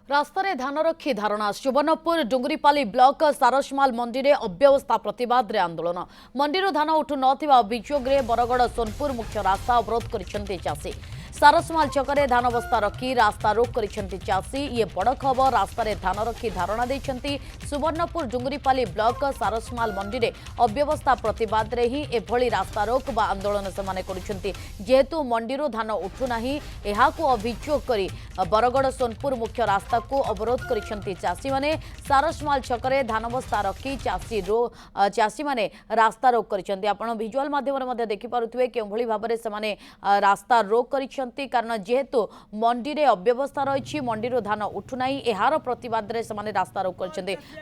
रास्तार धान रखी धारणा सुवर्णपुर डुंगरीपाली ब्लॉक सारसमाल मंडी में अव्यवस्था प्रतिवाद आंदोलन मंडी धान उठू नभियोग बरगड़ सोनपुर मुख्य रास्ता अवरोध कर चाषी सारसमाल छकरे धान बस्ता रखी रास्ता रोक कर चाषी ये बड़ खबर रास्तार धान रखी धारणा देते सुवर्णपुर डुंगरीपाली ब्लॉक सारसमाल मंडी में अव्यवस्था प्रतिवाद रे ही एभली रास्ता रोक बा आंदोलन से जेहेतु मंडी धान उठूना अभियोग कर बरगड़ सोनपुर मुख्य रास्ता को अवरोध कर चाषी मैंने सारसमाल छकरे धान बस्ता रखी चाषी मैंने रास्ता रोक कर भिजुआल माध्यम देखिपे कि भाव में रास्ता रोक कर कारण जेहेतु मंडी रे अव्यवस्था रही मंडी धान उठूना यार प्रतिवाद में रास्ता रोक कर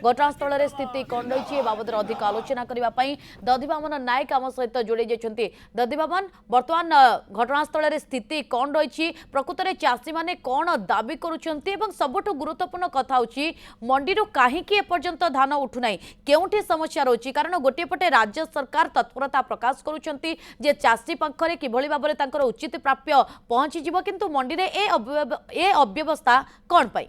घटनास्थल में स्थिति कौन रही बाबद अधिक आलोचना करने दधिबामन नायक आम सहित जोड़ी जाइए। दधिबामन बर्तमान घटनास्थल में स्थिति कौन रही प्रकृत में चाषी मैंने कौन दाबी करुँच सबुठ गुरुत्वपूर्ण कथा होची मंडी कहीं एपर्यंत धान उठूना केउठी समस्या रही कारण गोटे पटे राज्य सरकार तत्परता प्रकाश करुँच चाषी पाखरे किभली भाव में उचित प्राप्य पहुंची जीव किंतु मंडी रे ए अव्यवस्था कौन पाई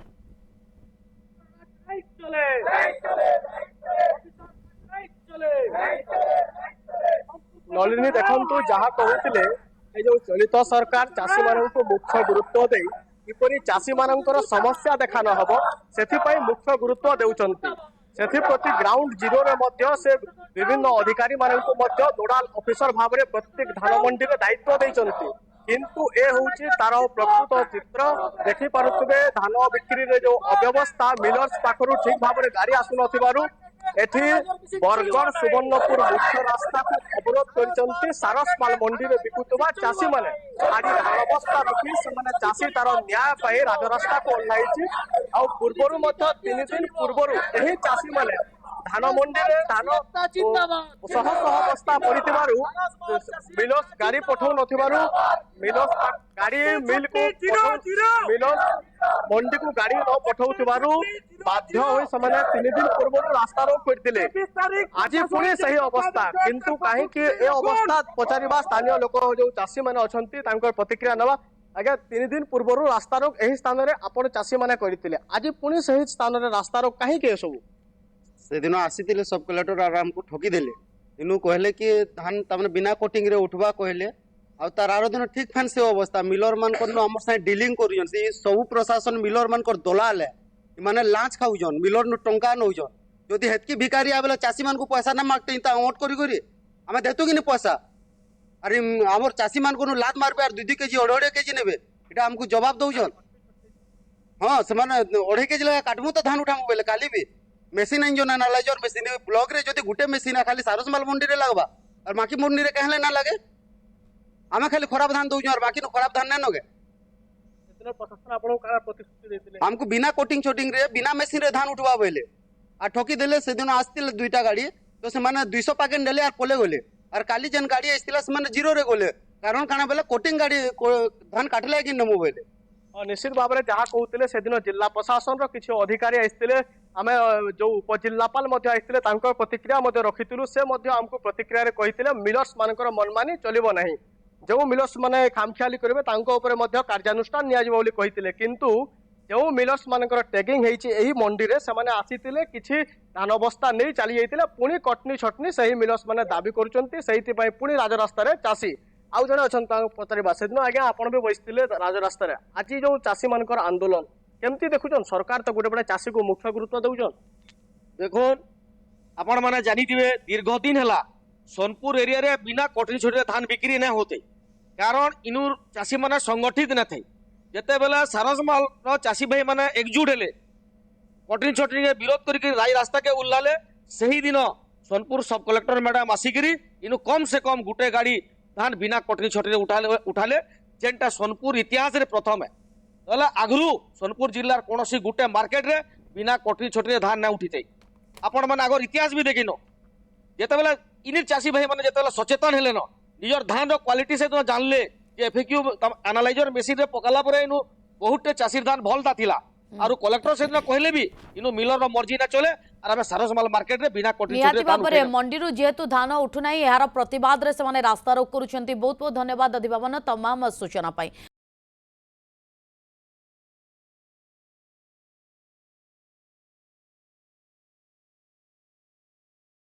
नलिनी देखु जहाँ कहते जो चलित सरकार चाषी मान मुख्य गुरुत्व दे किपरि चाषी मानकर समस्या देखा न हब से मुख्य गुरुत्व देउचंती प्रति ग्राउंड जीरो रे मध्य से विभिन्न अधिकारी मानक नोडाल ऑफिसर भाव में प्रत्येक धान मंडी रे दायित्व देइचंती किंतु ए होची तार प्रकृत चित्र देखि पारुथिबे धान बिक्री रे जो अव्यवस्था मिलर्स पाखरु ठीक भाव में गाड़ी आसु नथिबारु एठी बरगड़ सुवर्णपुर मुख्य रास्ता को अवरोध कर सारसमाल मंडी में बिकुवा चाषी मैंने गाड़ी धान बस्ता रखी से चाषी तार न्याय पाई राजरास्ता को ओह्लाई पूर्वर 3 दिन पूर्वर यही चाषी मैंने धान मंडी में धान शह शह बस्ता पड़ू मिलर्स गाड़ी पठाऊ मिलर्स गाड़ी मिल को मिलर्स मंडी को गाड़ी न पठाऊ बाध्य हो 3 दिन पूर्व रास्ता रोक करते आज पुणी सही अवस्था किंतु कहीं ए अवस्था पचार स्थानीय लोक जो चाषी मैंने अच्छा प्रतिक्रिया नवा आज्ञा 3 दिन पूर्व रास्ता रोक यही स्थान में आप चाषी मैंने करते आज पुणी सही स्थान में रास्ता रोक कहीं सब से दिन आसी सब कलेक्टर आराम को ठकीदेले इनू कहले कि धान तमने बिना कोटिंग रे उठवा कहले आ तार आरो दिन ठीक फैन से अवस्था मिलर मान को हमर साथ डीलिंग करियन से सब प्रशासन मिलर मान को दलाले माने लांच खाउजन मिलर नु टंका नउजन जदि हेतकी भिखारी आबेला चासी मान को पैसा ना मागते ता ओट करी करी हमें देतु कि पैसा अरे हमर चासी मान को लात मारबे आर 2 केजी 2.5 केजी नेबे एटा हमको जवाब दउजन हां से माने 2.5 केजी लगा काटमु तो धान उठामु बेले काली भी machine engine analyser machine block रे जदि गुटे मेसीन खाली सारसमाल मंडी रे लगबा और बाकी मंडी रे कहले ना लगे आमे खाली खराब धान दउजन और बाकी खराब धान ना नगे प्रशासन आपन का प्रतिश्रुति देतिले हमको बिना कोटिंग छोटिंग रे बिना मेसीन रे धान उठवा बेले आ ठकी देले से दिन आस्तिले 2टा गाड़ी तो से माने 200 पैकेट देले और पले गले और काली जन गाड़ी आस्तिला से माने जीरो रे गले कारण काना बेले कोटिंग गाड़ी धान काटले कि नमो बेले निश्चित भाव में जहाँ कहते से दिन जिला प्रशासन किसी अधिकारी आसते आम जो उपजिलापाल आसते प्रतिक्रिया रखी से आमको प्रतिक्रिया कहते मिलर्स मानकर मनमानी चलो ना जो मिलर्स माने खामखियाली करेंगे कार्यानुष्ठान कहते किंतु जो मिलर्स मानकर टैगिंग होती मंडी में से आसीते किसी धान बस्ता नहीं चली जाते पुणी कटनी छटनी से ही मिलर्स मैंने दाबी कर पुणी राजरास्तार चाषी आउ जड़े अच्छा पचारा से दिन आज्ञा आप भी बसते राजरास्तार आज जो चाषी मानकर आंदोलन केमती देखुन सरकार तो गोटे पटे चाषी को मुख्य गुरुत्व दौन देखो आपण मैंने जानी दीर्घ दिन है सोनपुर एरिया रे बिना कटनी छुटी धान बिक्री नहीं होते कारण इनु चाषी मैंने संगठित न थे जिते बेले सारसमाल चाषी भाई मैंने एकजुट हेले कटनी छटनी विरोध करके रास्ता के उल्लाले से ही दिन सोनपुर सब कलेक्टर मैडम आसिकी इनु कम से कम गुटे गाड़ी धान बिना कटनी छटनी उठाले जेनटा सोनपुर इतिहास रे प्रथम है आगु सोनपुर जिलार कौन गुटे मार्केट रे बिना कटनी छटनी धान ना उठी आपण मैंने आगर इतिहास भी देखिन जिते बेले इन चाषी भाई मैंने जिते सचेतन हेले न निजर धान क्वालिटी से जानले एफएक्यू एनालाइजर मेसीन रे पकाला परे इनु बहुत चाषी धान भलता थिला आरु कलेक्टर से कहले भी इनु मिलर मर्जी ना चले और आम सारसमाल मार्केट रे बिना कटनी मंडी जेहेतु धान उठुना यार प्रतिवाद रे से रास्ता रोक करुछंती। बहुत बहुत धन्यवाद दधिबामन तमाम सूचना पाई।